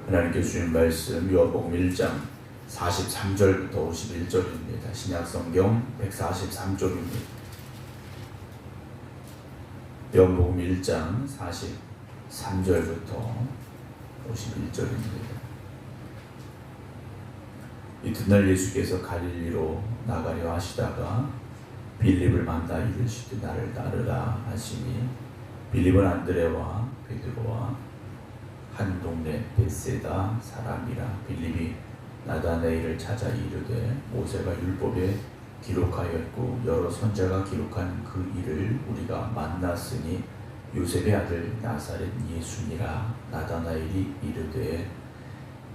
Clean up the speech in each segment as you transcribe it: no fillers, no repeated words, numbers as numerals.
하나님께서 주신 말씀 요한복음 1장 43절부터 51절입니다. 신약성경 143쪽입니다. 요한복음 1장 43절부터 51절입니다. 이튿날 예수께서 갈릴리로 나가려 하시다가 빌립을 만나 이르시되 나를 따르라 하시니 빌립은 안드레와 베드로와 한 동네 벳세다 사람이라. 빌립이 나다나엘을 찾아 이르되 모세가 율법에 기록하였고 여러 선자가 기록한 그 일을 우리가 만났으니 요셉의 아들 나사렛 예수니라. 나다나엘이 이르되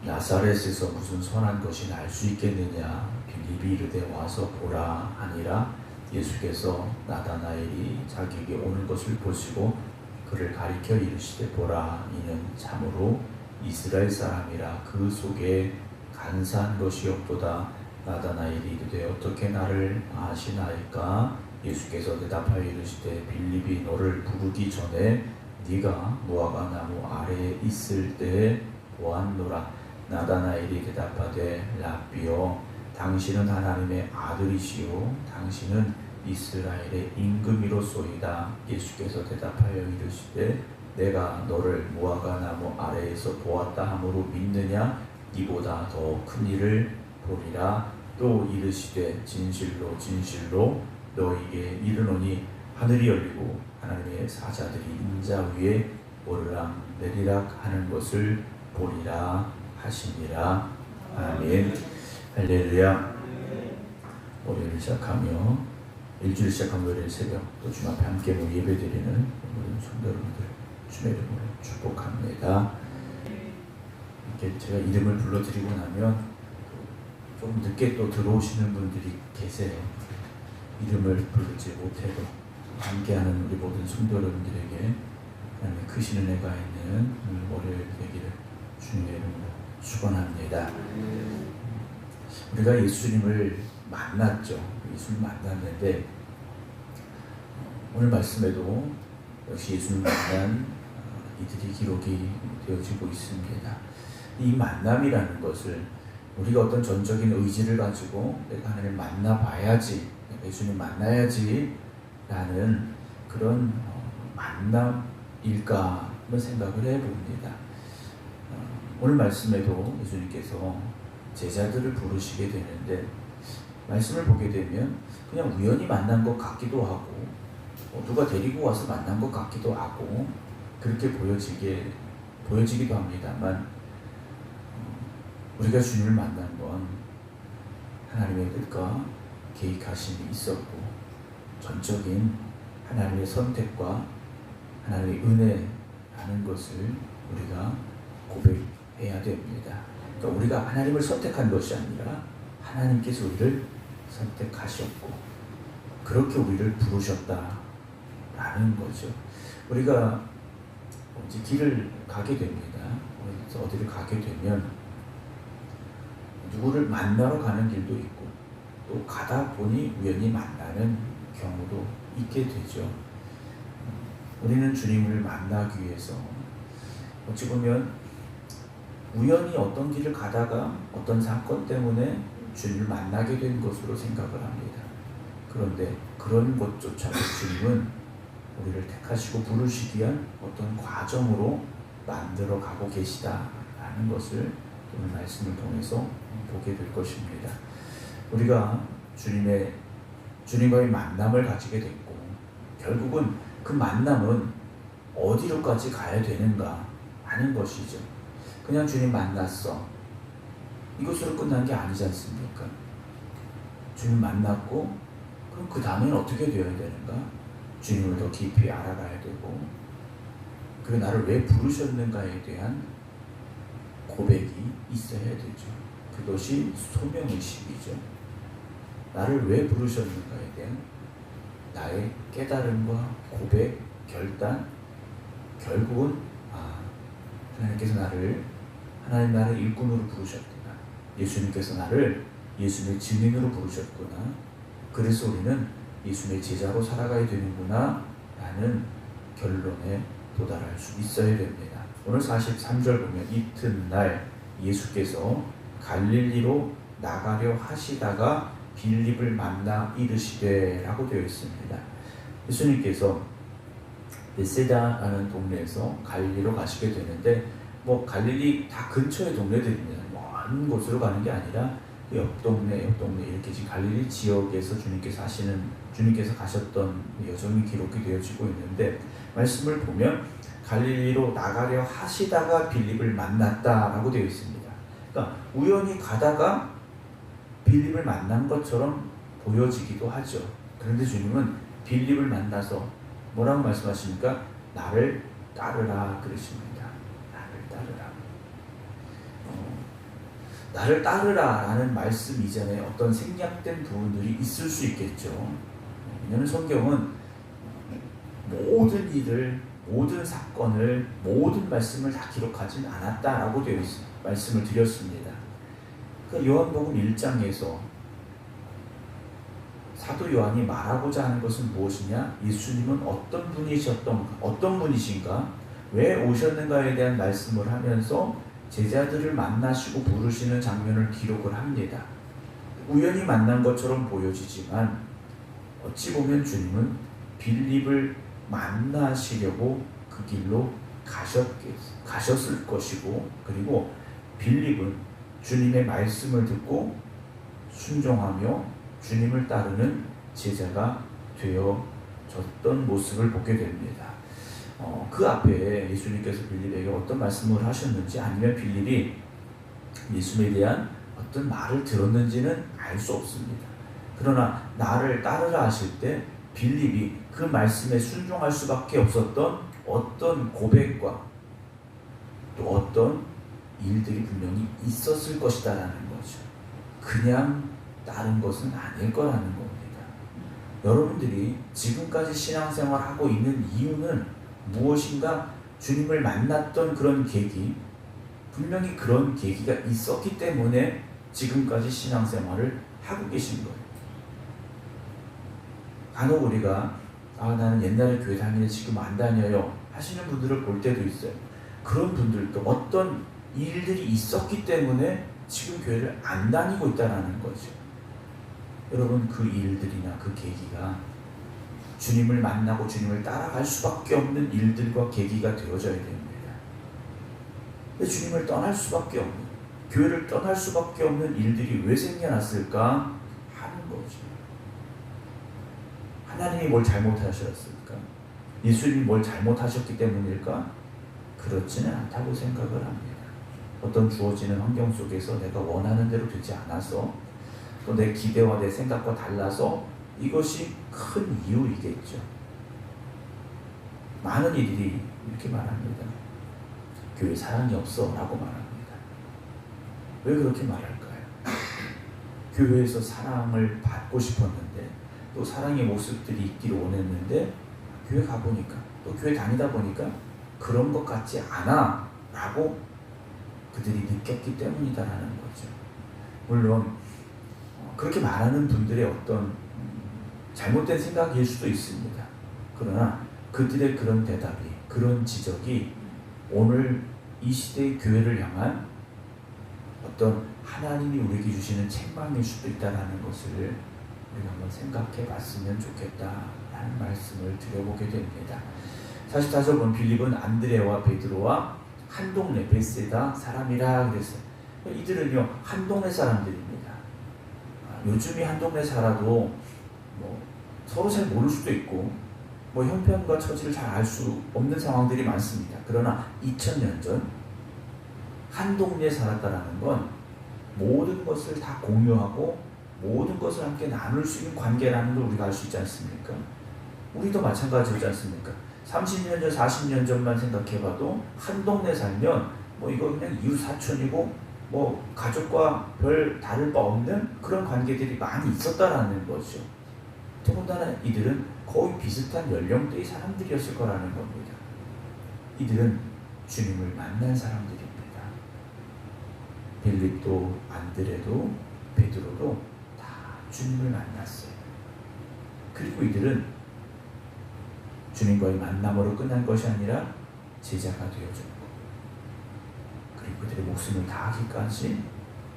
나사렛에서 무슨 선한 것이 날 수 있겠느냐. 빌립이 이르되 와서 보라 하니라. 예수께서 나다나엘이 자기에게 오는 것을 보시고 그를 가리켜 이르시되 보라, 이는 참으로 이스라엘 사람이라. 그 속에 간사한 것이 없도다. 나다나엘이 이르되 어떻게 나를 아시나이까. 예수께서 대답하여 이르시되 빌립이 너를 부르기 전에 네가 무화과 나무 아래에 있을 때에 보았노라. 나다나엘이 대답하되 라비여, 당신은 하나님의 아들이시요 당신은 이스라엘의 임금이로소이다. 예수께서 대답하여 이르시되 내가 너를 무화과 나무 아래에서 보았다 함으로 믿느냐. 이보다 더 큰 일을 보리라. 또 이르시되 진실로 진실로 너희에게 이르노니 하늘이 열리고 하나님의 사자들이 인자 위에 오르락 내리락 하는 것을 보리라 하시니라. 아멘. 할렐루야. 월요일 시작하며 일주일 시작한 월요일 새벽 또 주님 앞에 함께 예배드리는 모든 성도 여러분들 주의 이름으로 축복합니다. 이렇게 제가 이름을 불러드리고 나면 좀 늦게 또 들어오시는 분들이 계세요. 이름을 부르지 못해도 함께하는 우리 모든 성도 여러분들에게 하나님의 크신 은혜가 있는 오늘 월요일 되기를 주님의 이름으로 축원합니다. 우리가 예수님을 만났죠. 예수님을 만났는데 오늘 말씀에도 역시 예수님을 만난 이들이 기록이 되어지고 있습니다. 이 만남이라는 것을 우리가 어떤 전적인 의지를 가지고 내가 하나님을 만나봐야지, 예수님 만나야지 라는 그런 만남일까 한번 생각을 해봅니다. 오늘 말씀에도 예수님께서 제자들을 부르시게 되는데 말씀을 보게 되면 그냥 우연히 만난 것 같기도 하고 누가 데리고 와서 만난 것 같기도 하고 그렇게 보여지기도 합니다만 우리가 주님을 만난 건 하나님의 뜻과 계획하심이 있었고 전적인 하나님의 선택과 하나님의 은혜라는 것을 우리가 고백해야 됩니다. 그러니까 우리가 하나님을 선택한 것이 아니라 하나님께서 우리를 선택하셨고 그렇게 우리를 부르셨다라는 거죠. 우리가 이제 길을 가게 됩니다. 어디를 가게 되면 누구를 만나러 가는 길도 있고 또 가다 보니 우연히 만나는 경우도 있게 되죠. 우리는 주님을 만나기 위해서 어찌 보면 우연히 어떤 길을 가다가 어떤 사건 때문에 주님을 만나게 된 것으로 생각을 합니다. 그런데 그런 것조차도 주님은 우리를 택하시고 부르시기 위한 어떤 과정으로 만들어 가고 계시다라는 것을 오늘 말씀을 통해서 보게 될 것입니다. 우리가 주님과의 만남을 가지게 됐고 결국은 그 만남은 어디로까지 가야 되는가 하는 것이죠. 그냥 주님 만났어. 이것으로 끝난 게 아니지 않습니까? 주님 만났고 그럼 그 다음에는 어떻게 되어야 되는가? 주님을 더 깊이 알아가야 되고 그리고 나를 왜 부르셨는가에 대한 고백이 있어야 되죠. 그것이 소명의식이죠. 나를 왜 부르셨는가에 대한 나의 깨달음과 고백, 결단, 결국은 하나님께서 하나님 나를 일꾼으로 부르셨구나. 예수님께서 나를 예수님의 증인으로 부르셨구나. 그래서 우리는 예수님의 제자로 살아가야 되는구나 라는 결론에 도달할 수 있어야 됩니다. 오늘 43절 보면 이튿날 예수께서 갈릴리로 나가려 하시다가 빌립을 만나 이르시되 라고 되어 있습니다. 예수님께서 베세다라는 동네에서 갈릴리로 가시게 되는데 갈릴리 다 근처의 동네들입니다. 먼 곳으로 가는 게 아니라 옆 동네 이렇게 지금 갈릴리 지역에서 주님께서 가셨던 여정이 기록이 되어지고 있는데 말씀을 보면 갈릴리로 나가려 하시다가 빌립을 만났다라고 되어 있습니다. 그러니까 우연히 가다가 빌립을 만난 것처럼 보여지기도 하죠. 그런데 주님은 빌립을 만나서 뭐라고 말씀하십니까? 나를 따르라 그러십니다. 나를 따르라 라는 말씀 이전에 어떤 생략된 부분들이 있을 수 있겠죠. 왜냐하면 성경은 모든 일을, 모든 사건을, 모든 말씀을 다 기록하진 않았다라고 되어 있습니다. 말씀을 드렸습니다. 그러니까 요한복음 1장에서 사도 요한이 말하고자 하는 것은 무엇이냐? 예수님은 어떤 분이신가? 왜 오셨는가에 대한 말씀을 하면서 제자들을 만나시고 부르시는 장면을 기록을 합니다. 우연히 만난 것처럼 보여지지만 어찌 보면 주님은 빌립을 만나시려고 그 길로 가셨을 것이고, 그리고 빌립은 주님의 말씀을 듣고 순종하며 주님을 따르는 제자가 되어졌던 모습을 보게 됩니다. 그 앞에 예수님께서 빌립에게 어떤 말씀을 하셨는지, 아니면 빌립이 예수님에 대한 어떤 말을 들었는지는 알 수 없습니다. 그러나 나를 따르라 하실 때 빌립이 그 말씀에 순종할 수밖에 없었던 어떤 고백과 또 어떤 일들이 분명히 있었을 것이다라는 거죠. 그냥 따른 것은 아닐 거라는 겁니다. 여러분들이 지금까지 신앙생활하고 있는 이유는 무엇인가? 주님을 만났던 그런 계기, 분명히 그런 계기가 있었기 때문에 지금까지 신앙생활을 하고 계신 거예요. 간혹 우리가 나는 옛날에 교회 다니는데 지금 안 다녀요 하시는 분들을 볼 때도 있어요. 그런 분들도 어떤 일들이 있었기 때문에 지금 교회를 안 다니고 있다는 거죠. 여러분, 그 일들이나 그 계기가 주님을 만나고 주님을 따라갈 수밖에 없는 일들과 계기가 되어져야 됩니다. 근데 주님을 떠날 수밖에 없는, 교회를 떠날 수밖에 없는 일들이 왜 생겨났을까 하는 거죠. 하나님이 뭘 잘못하셨을까? 예수님이 뭘 잘못하셨기 때문일까? 그렇지는 않다고 생각을 합니다. 어떤 주어지는 환경 속에서 내가 원하는 대로 되지 않아서, 또 내 기대와 내 생각과 달라서 이것이 큰 이유이겠죠. 많은 이들이 이렇게 말합니다. 교회 사랑이 없어 라고 말합니다. 왜 그렇게 말할까요? 교회에서 사랑을 받고 싶었는데, 또 사랑의 모습들이 있기를 원했는데, 교회 가보니까, 또 교회 다니다 보니까 그런 것 같지 않아 라고 그들이 느꼈기 때문이다라는 거죠. 물론 그렇게 말하는 분들의 어떤 잘못된 생각일 수도 있습니다. 그러나 그들의 그런 대답이, 그런 지적이 오늘 이 시대의 교회를 향한 어떤 하나님이 우리에게 주시는 책망일 수도 있다는 것을 우리가 한번 생각해 봤으면 좋겠다라는 말씀을 드려보게 됩니다. 44절 보면 빌립은 안드레와 베드로와 한 동네 베세다 사람이라 그랬어요. 이들은요, 한 동네 사람들입니다. 요즘이 한 동네 살아도 서로 잘 모를 수도 있고 형편과 처지를 잘 알 수 없는 상황들이 많습니다. 그러나 2000년 전 한 동네에 살았다는 건 모든 것을 다 공유하고 모든 것을 함께 나눌 수 있는 관계라는 걸 우리가 알 수 있지 않습니까? 우리도 마찬가지지 않습니까? 30년 전, 40년 전만 생각해봐도 한 동네 살면 이거 그냥 이웃 사촌이고 가족과 별 다를 바 없는 그런 관계들이 많이 있었다라는 거죠. 더군다나 이들은 거의 비슷한 연령대의 사람들이었을 거라는 겁니다. 이들은 주님을 만난 사람들입니다. 빌립도 안드레도 베드로도 다 주님을 만났어요. 그리고 이들은 주님과의 만남으로 끝난 것이 아니라 제자가 되어줬고, 그리고 그들의 목숨을 다하기까지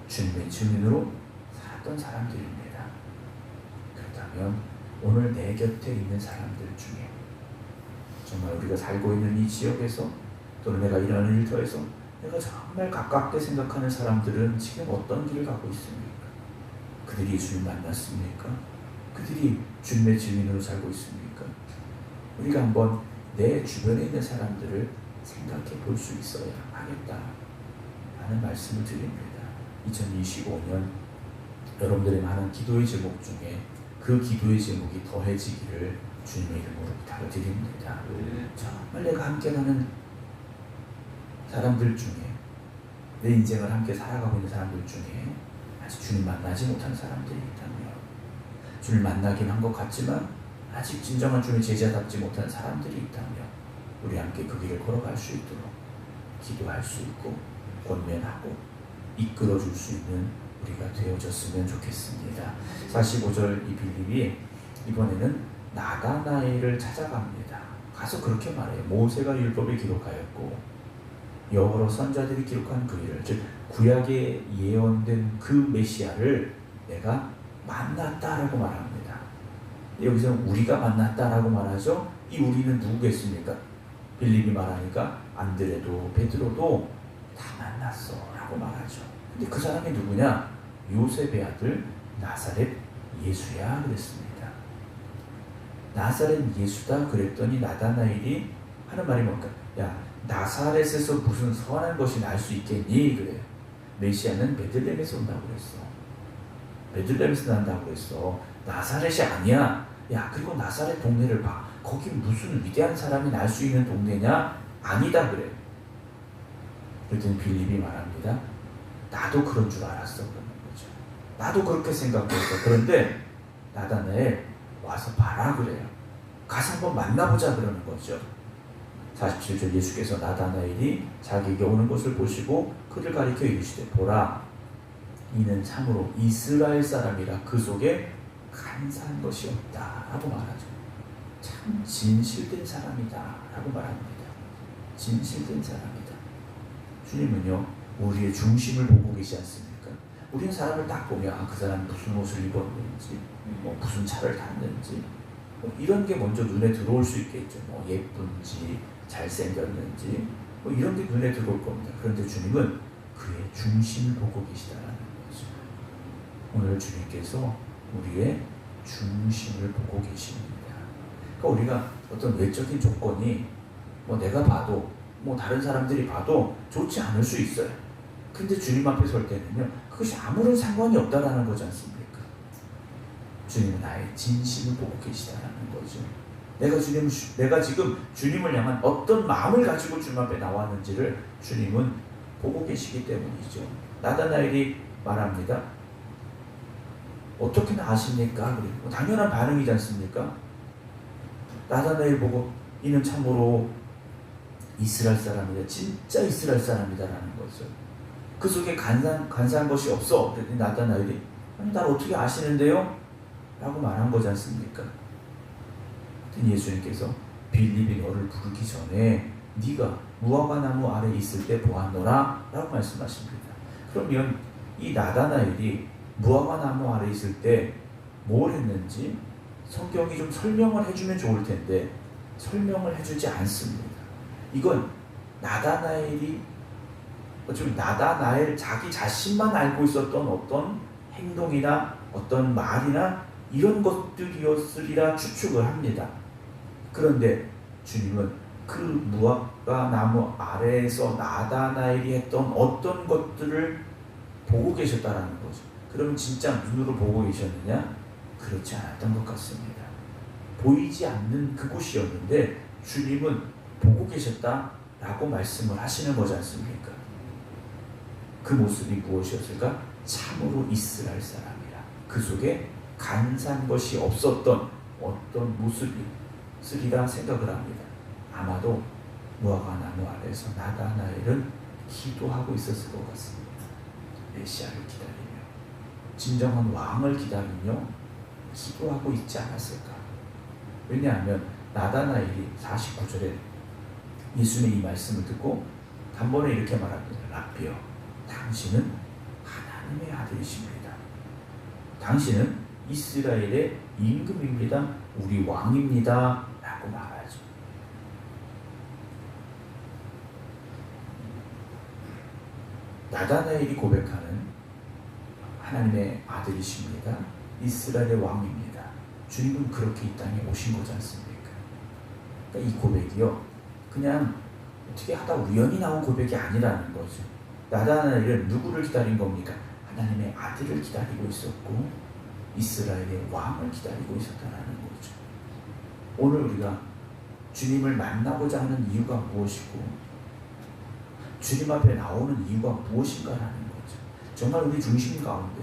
주님의 증인으로 살았던 사람들입니다. 그렇다면 오늘 내 곁에 있는 사람들 중에 정말 우리가 살고 있는 이 지역에서, 또는 내가 일하는 일터에서 내가 정말 가깝게 생각하는 사람들은 지금 어떤 길을 가고 있습니까? 그들이 예수님 만났습니까? 그들이 주님의 증인으로 살고 있습니까? 우리가 한번 내 주변에 있는 사람들을 생각해 볼 수 있어야 하겠다 라는 말씀을 드립니다. 2025년 여러분들의 많은 기도의 제목 중에 그 기도의 제목이 더해지기를 주님의 이름으로 부탁드립니다. 정말 내가 함께 가는 사람들 중에, 내 인생을 함께 살아가고 있는 사람들 중에 아직 주님 만나지 못한 사람들이 있다면, 주님 만나긴 한 것 같지만 아직 진정한 주님의 제자답지 못한 사람들이 있다면, 우리 함께 그 길을 걸어갈 수 있도록 기도할 수 있고 권면하고 이끌어줄 수 있는 우리가 되어졌으면 좋겠습니다. 45절 이 빌립이 이번에는 나다나엘을 찾아갑니다. 가서 그렇게 말해요. 모세가 율법에 기록하였고 여러 선자들이 기록한 그 일을, 즉 구약에 예언된 그 메시아를 내가 만났다라고 말합니다. 여기서 우리가 만났다라고 말하죠. 이 우리는 누구겠습니까? 빌립이 말하니까 안드레도 베드로도 다 만났어 라고 말하죠. 근데 그 사람이 누구냐? 요셉의 아들 나사렛 예수야 그랬습니다. 나사렛 예수다 그랬더니 나다나엘이 하는 말이 뭔가, 야 나사렛에서 무슨 선한 것이 날 수 있겠니? 그래요. 메시아는 베들레헴에서 온다고 그랬어. 베들레헴에서 난다고 그랬어. 나사렛이 아니야. 야 그리고 나사렛 동네를 봐. 거기 무슨 위대한 사람이 날 수 있는 동네냐? 아니다 그래. 그랬더니 빌립이 말합니다. 나도 그런 줄 알았어 그러는 거죠. 나도 그렇게 생각했어. 그런데 나다나엘 와서 봐라 그래요. 가서 한번 만나보자 그러는 거죠. 47절 예수께서 나다나엘이 자기에게 오는 것을 보시고 그를 가리켜 이르시되 보라 이는 참으로 이스라엘 사람이라 그 속에 간사한 것이 없다 라고 말하죠. 참 진실된 사람이다 라고 말합니다. 진실된 사람이다. 주님은요 우리의 중심을 보고 계시지 않습니까? 우리는 사람을 딱 보면 그 사람 무슨 옷을 입었는지 무슨 차를 탔는지 이런 게 먼저 눈에 들어올 수 있겠죠. 예쁜지 잘생겼는지 이런 게 눈에 들어올 겁니다. 그런데 주님은 그의 중심을 보고 계시다는 거죠. 오늘 주님께서 우리의 중심을 보고 계십니다. 그러니까 우리가 어떤 외적인 조건이 내가 봐도 다른 사람들이 봐도 좋지 않을 수 있어요. 근데 주님 앞에 설 때는요 그것이 아무런 상관이 없다라는 거지 않습니까? 주님은 나의 진심을 보고 계시다라는 거죠. 내가 지금 주님을 향한 어떤 마음을 가지고 주님 앞에 나왔는지를 주님은 보고 계시기 때문이죠. 나다나엘이 말합니다. 어떻게 아십니까? 그리고 당연한 반응이지 않습니까? 나다나엘 보고 이는 참으로 이스라엘 사람이다. 진짜 이스라엘 사람이다라는 거죠. 그 속에 간사한 것이 없어. 그랬더니 나다나엘이 아니 날 어떻게 아시는데요? 라고 말한 거지 않습니까? 그랬더니 예수님께서 빌립이 너를 부르기 전에 네가 무화과나무 아래 있을 때 보았노라 라고 말씀하십니다. 그러면 이 나다나엘이 무화과나무 아래 있을 때 뭘 했는지 성경이 좀 설명을 해주면 좋을 텐데 설명을 해주지 않습니다. 이건 나다나엘이 좀 나다나엘 자기 자신만 알고 있었던 어떤 행동이나 어떤 말이나 이런 것들이었으리라 추측을 합니다. 그런데 주님은 그 무화과 나무 아래에서 나다나엘이 했던 어떤 것들을 보고 계셨다라는 거죠. 그러면 진짜 눈으로 보고 계셨느냐? 그렇지 않았던 것 같습니다. 보이지 않는 그곳이었는데 주님은 보고 계셨다라고 말씀을 하시는 거지 않습니까? 그 모습이 무엇이었을까? 참으로 이스라엘 사람이라. 그 속에 간사한 것이 없었던 어떤 모습이리라 생각을 합니다. 아마도 무화과 나무 아래에서 나다나엘은 기도하고 있었을 것 같습니다. 메시아를 기다리며 진정한 왕을 기다리며 기도하고 있지 않았을까? 왜냐하면 나다나엘이 49절에 예수님의 이 말씀을 듣고 단번에 이렇게 말합니다. 라비여, 당신은 하나님의 아들이십니다. 당신은 이스라엘의 임금입니다. 우리 왕입니다. 라고 말하죠. 나다나엘이 고백하는 하나님의 아들이십니다. 이스라엘의 왕입니다. 주님은 그렇게 이 땅에 오신 거지 않습니까? 그러니까 이 고백이요, 그냥 어떻게 하다 우연히 나온 고백이 아니라는 거죠. 나다나엘은 누구를 기다린 겁니까? 하나님의 아들을 기다리고 있었고 이스라엘의 왕을 기다리고 있었다는 거죠. 오늘 우리가 주님을 만나고자 하는 이유가 무엇이고 주님 앞에 나오는 이유가 무엇인가라는 거죠. 정말 우리 중심 가운데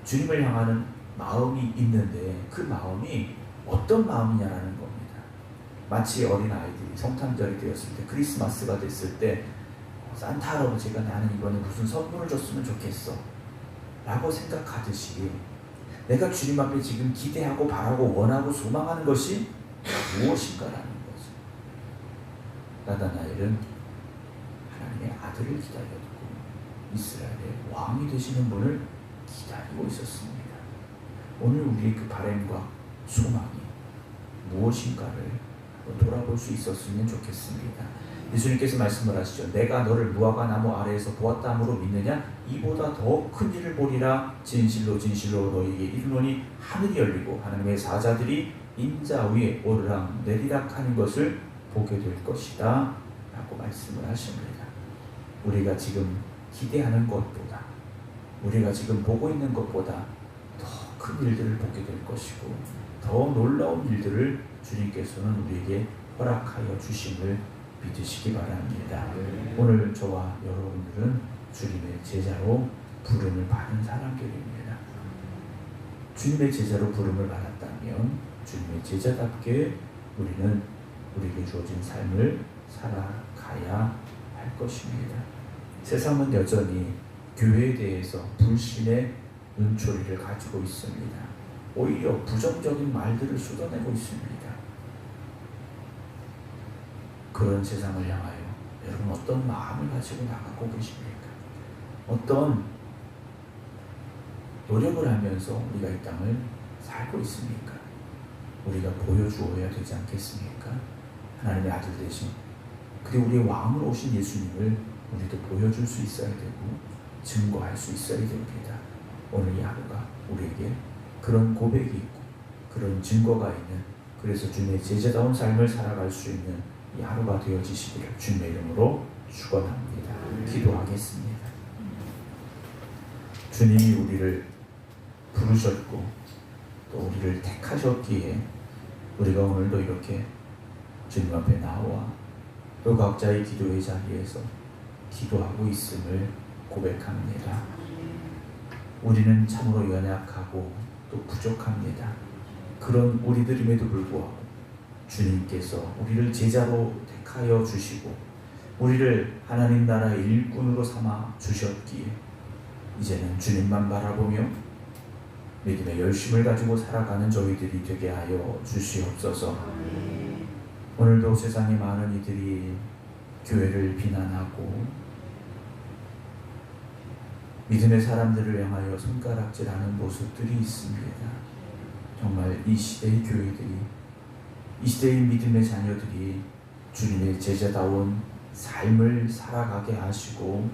주님을 향하는 마음이 있는데 그 마음이 어떤 마음이냐라는 겁니다. 마치 어린아이들이 성탄절이 되었을 때, 크리스마스가 됐을 때 산타 할아버지가 나는 이번에 무슨 선물을 줬으면 좋겠어 라고 생각하듯이 내가 주님 앞에 지금 기대하고 바라고 원하고 소망하는 것이 무엇인가라는 거죠. 나다나엘은 하나님의 아들을 기다렸고 이스라엘의 왕이 되시는 분을 기다리고 있었습니다. 오늘 우리의 그 바람과 소망이 무엇인가를 돌아볼 수 있었으면 좋겠습니다. 예수님께서 말씀을 하시죠. 내가 너를 무화과 나무 아래에서 보았다 함으로 믿느냐? 이보다 더 큰 일을 보리라. 진실로 진실로 너희에게 이르노니 하늘이 열리고 하나님의 사자들이 인자 위에 오르락 내리락 하는 것을 보게 될 것이다 라고 말씀을 하십니다. 우리가 지금 기대하는 것보다, 우리가 지금 보고 있는 것보다 더 큰 일들을 보게 될 것이고 더 놀라운 일들을 주님께서는 우리에게 허락하여 주심을 믿으시기 바랍니다. 오늘 저와 여러분들은 주님의 제자로 부름을 받은 사람들입니다. 주님의 제자로 부름을 받았다면 주님의 제자답게 우리는 우리에게 주어진 삶을 살아가야 할 것입니다. 세상은 여전히 교회에 대해서 불신의 눈초리를 가지고 있습니다. 오히려 부정적인 말들을 쏟아내고 있습니다. 그런 세상을 향하여 여러분 어떤 마음을 가지고 나가고 계십니까? 어떤 노력을 하면서 우리가 이 땅을 살고 있습니까? 우리가 보여주어야 되지 않겠습니까? 하나님의 아들 되신 그리고 우리의 왕으로 오신 예수님을 우리도 보여줄 수 있어야 되고 증거할 수 있어야 됩니다. 오늘 이 하루가 우리에게 그런 고백이 있고 그런 증거가 있는, 그래서 주님의 제자다운 삶을 살아갈 수 있는 이 하루가 되어지시기를 주님의 이름으로 축원합니다. 기도하겠습니다. 주님이 우리를 부르셨고 또 우리를 택하셨기에 우리가 오늘도 이렇게 주님 앞에 나와 또 각자의 기도의 자리에서 기도하고 있음을 고백합니다. 우리는 참으로 연약하고 또 부족합니다. 그런 우리들임에도 불구하고 주님께서 우리를 제자로 택하여 주시고 우리를 하나님 나라의 일꾼으로 삼아 주셨기에 이제는 주님만 바라보며 믿음의 열심을 가지고 살아가는 저희들이 되게 하여 주시옵소서. 오늘도 세상에 많은 이들이 교회를 비난하고 믿음의 사람들을 향하여 손가락질하는 모습들이 있습니다. 정말 이 시대의 교회들이, 이 시대의 믿음의 자녀들이 주님의 제자다운 삶을 살아가게 하시고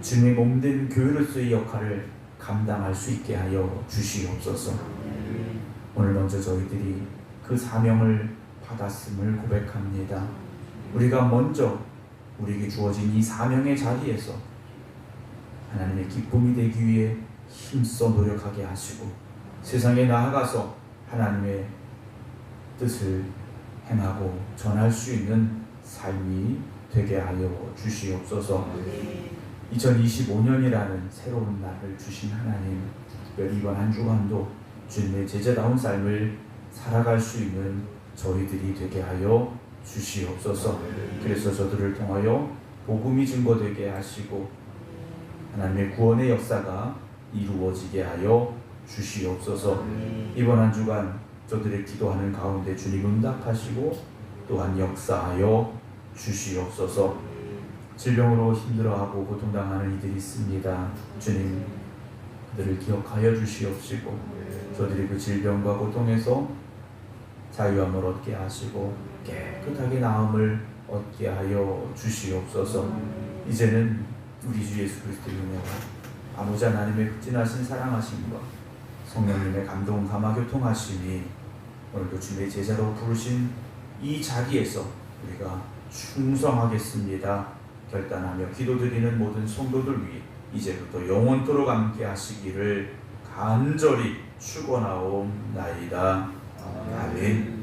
주님의 몸된 교회로서의 역할을 감당할 수 있게 하여 주시옵소서. 오늘 먼저 저희들이 그 사명을 받았음을 고백합니다. 우리가 먼저 우리에게 주어진 이 사명의 자리에서 하나님의 기쁨이 되기 위해 힘써 노력하게 하시고 세상에 나아가서 하나님의 뜻을 행하고 전할 수 있는 삶이 되게 하여 주시옵소서. 2025년이라는 새로운 날을 주신 하나님, 특별히 이번 한 주간도 주님의 제자다운 삶을 살아갈 수 있는 저희들이 되게 하여 주시옵소서. 그래서 저들을 통하여 복음이 증거되게 하시고 하나님의 구원의 역사가 이루어지게 하여 주시옵소서. 이번 한 주간 저들의 기도하는 가운데 주님 응답하시고 또한 역사하여 주시옵소서. 질병으로 힘들어하고 고통당하는 이들이 있습니다. 주님, 그들을 기억하여 주시옵시고 저들이 그 질병과 고통에서 자유함을 얻게 하시고 깨끗하게 나음을 얻게 하여 주시옵소서. 이제는 우리 주 예수 그리스도의 은혜와 아버지 하나님의 극진하신 사랑하심과 성령님의 감동 감화 교통하심이 오늘도 주님의 제자로 부르신 이 자리에서 우리가 충성하겠습니다 결단하며 기도드리는 모든 성도들 위해 이제부터 영원토록 함께 하시기를 간절히 축원하옵나이다. 아멘.